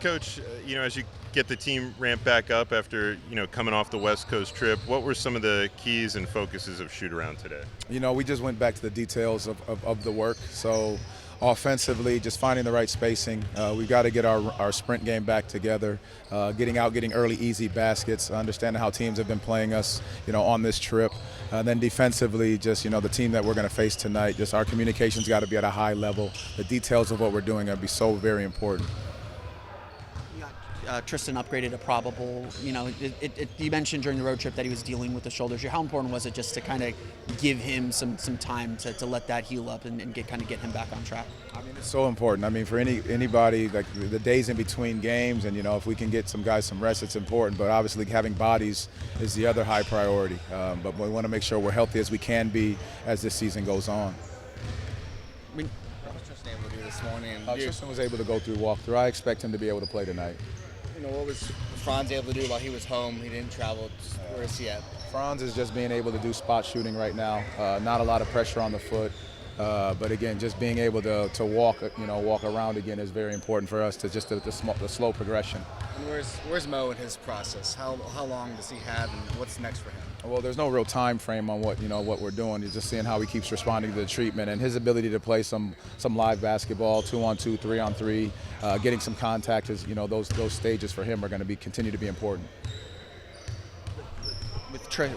Coach, as you get the team ramped back up after, coming off the West Coast trip, what were some of the keys and focuses of Shootaround today? We just went back to the details of the work. So offensively, just finding the right spacing. We've got to get our sprint game back together, getting early, easy baskets, understanding how teams have been playing us, on this trip. Then defensively, just, the team that we're going to face tonight, just our communication's got to be at a high level. The details of what we're doing are going to be so very important. Tristan upgraded a probable. You mentioned during the road trip that he was dealing with the shoulder issue. How important was it just to kind of give him some time to let that heal up and get him back on track? I mean, it's so important. I mean, for anybody, like the days in between games, and if we can get some guys some rest, it's important. But obviously, having bodies is the other high priority. But we want to make sure we're healthy as we can be as this season goes on. What was Tristan able to do this morning? Tristan was able to go through walkthrough. I expect him to be able to play tonight. What was Franz able to do while he was home? He didn't travel. Where is he at? Franz is just being able to do spot shooting right now. Not a lot of pressure on the foot. But again, just being able to walk around again is very important for us, to just the slow progression. And where's Mo in his process? How long does he have, and what's next for him? Well, there's no real time frame on what we're doing. You're just seeing how he keeps responding to the treatment, and his ability to play some live basketball, 2-on-2, 3-on-3, getting some contact is those stages for him are going to continue to be important.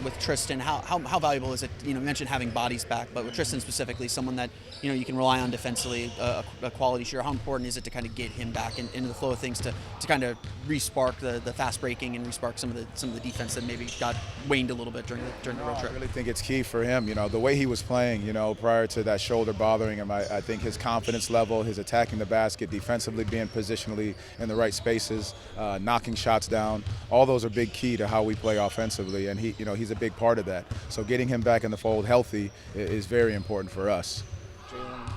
With Tristan, how valuable is it? You mentioned having bodies back, but with Tristan specifically, someone that you can rely on defensively, a quality shooter. How important is it to kind of get him back into the flow of things, to kind of re-spark the fast breaking and re-spark some of the defense that maybe got waned a little bit during the road trip? I really think it's key for him. The way he was playing, prior to that shoulder bothering him, I think his confidence level, his attacking the basket, defensively being positionally in the right spaces, knocking shots down, all those are big key to how we play offensively, and he's a big part of that. So getting him back in the fold healthy is very important for us.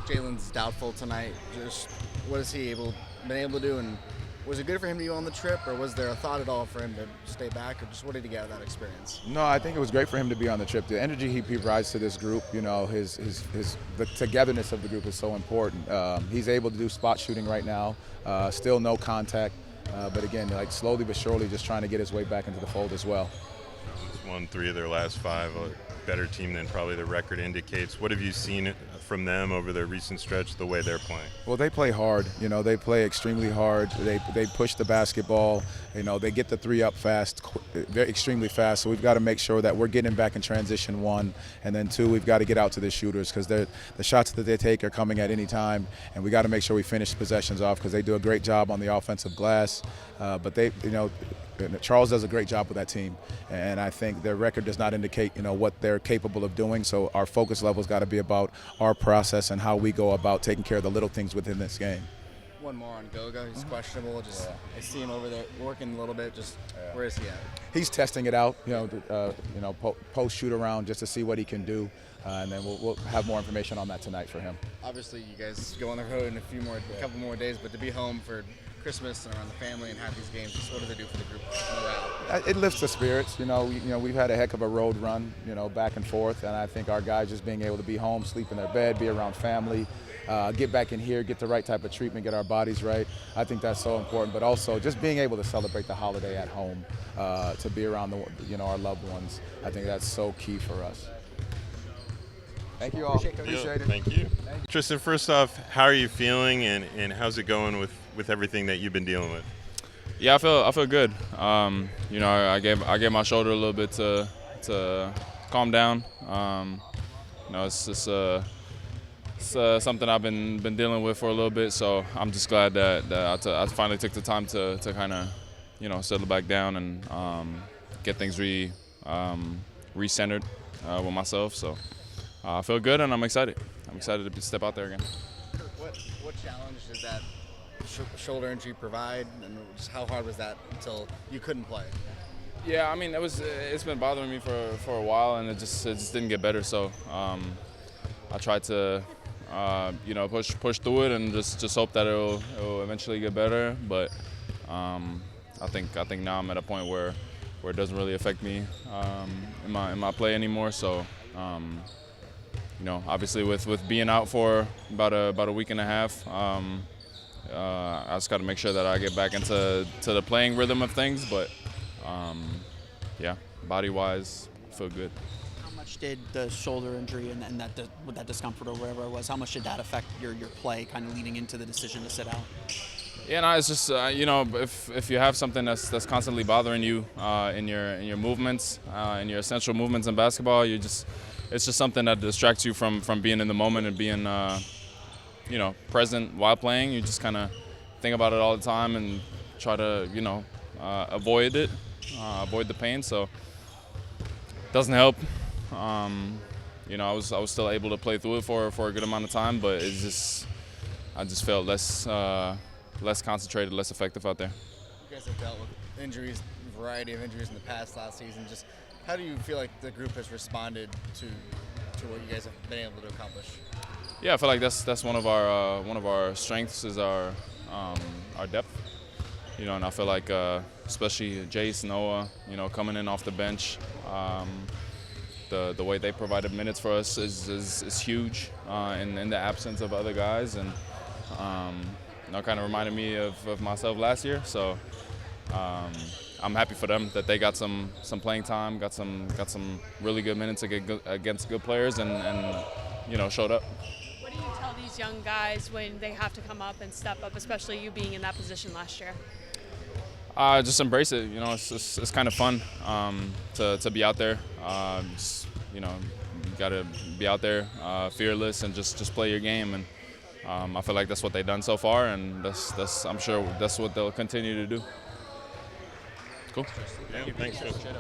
Jalen's doubtful tonight. Just what has he been able to do, and was it good for him to be on the trip, or was there a thought at all for him to stay back, or just what did he get out of that experience? No, I think it was great for him to be on the trip. The energy he provides to this group, the togetherness of the group is so important. He's able to do spot shooting right now, still no contact, but again, slowly but surely just trying to get his way back into the fold as well. Won 3 of their last 5, a better team than probably the record indicates. What have you seen from them over their recent stretch, the way they're playing? Well, they play hard. They play extremely hard. They push the basketball. They get the 3 up fast, extremely fast. So we've got to make sure that we're getting back in transition, 1, and then 2, we've got to get out to the shooters, because the shots that they take are coming at any time, and we got to make sure we finish possessions off, because they do a great job on the offensive glass. But Charles does a great job with that team, and I think their record does not indicate what they're capable of doing. So our focus level's got to be about our process and how we go about taking care of the little things within this game. One more on Goga. He's questionable. I see him over there working a little bit. Where is he at? He's testing it out. Post shoot around just to see what he can do, and then we'll have more information on that tonight for him. Obviously, you guys go on the road in a couple more days, but to be home for Christmas and around the family and have these games, just what do they do for the group morale? It lifts the spirits. We've had a heck of a road run, back and forth, and I think our guys just being able to be home, sleep in their bed, be around family, get back in here, get the right type of treatment, get our bodies right. I think that's so important. But also just being able to celebrate the holiday at home, to be around our loved ones. I think that's so key for us. Thank you all. Appreciate it. Thank you. Tristan, first off, how are you feeling, and how's it going with everything that you've been dealing with? Yeah, I feel good. I gave my shoulder a little bit to calm down. It's just something I've been dealing with for a little bit. So I'm just glad that I finally took the time to kind of settle back down and get things recentered with myself. So I feel good, and I'm excited. I'm excited to step out there again. What challenge did that shoulder injury provide, and just how hard was that until you couldn't play? Yeah, I mean, it's been bothering me for a while, and it just didn't get better. So I tried to push through it and just hope that it'll eventually get better. But I think now I'm at a point where it doesn't really affect me in my play anymore. So obviously with being out for about a week and a half, I just got to make sure that I get back into the playing rhythm of things. But yeah, body-wise, I feel good. How much did the shoulder injury and that with that discomfort or wherever it was, how much did that affect your play kind of leading into the decision to sit out? Yeah, no, it's just you know, if you have something that's constantly bothering you in your movements, in your essential movements in basketball, it's just something that distracts you from being in the moment and being you know, present while playing. You just kind of think about it all the time and try to, you know, avoid it, avoid the pain. So it doesn't help. You know, I was still able to play through it for a good amount of time, but I just felt less concentrated, less effective out there. You guys have dealt with injuries, a variety of injuries in the past last season. Just how do you feel like the group has responded to what you guys have been able to accomplish? Yeah, I feel like that's one of our strengths is our depth. You know, and I feel like especially Jace, Noah, you know, coming in off the bench, the way they provided minutes for us is huge in the absence of other guys, and you know, kind of reminded me of myself last year. So I'm happy for them that they got some playing time, got some really good minutes against good players, and you know, showed up. What do you tell these young guys when they have to come up and step up, especially you being in that position last year? Just embrace it. You know, it's kind of fun to be out there. Just, you know, you got to be out there fearless and just play your game. And I feel like that's what they've done so far, and I'm sure that's what they'll continue to do. Cool. Yeah, thanks, Tristan.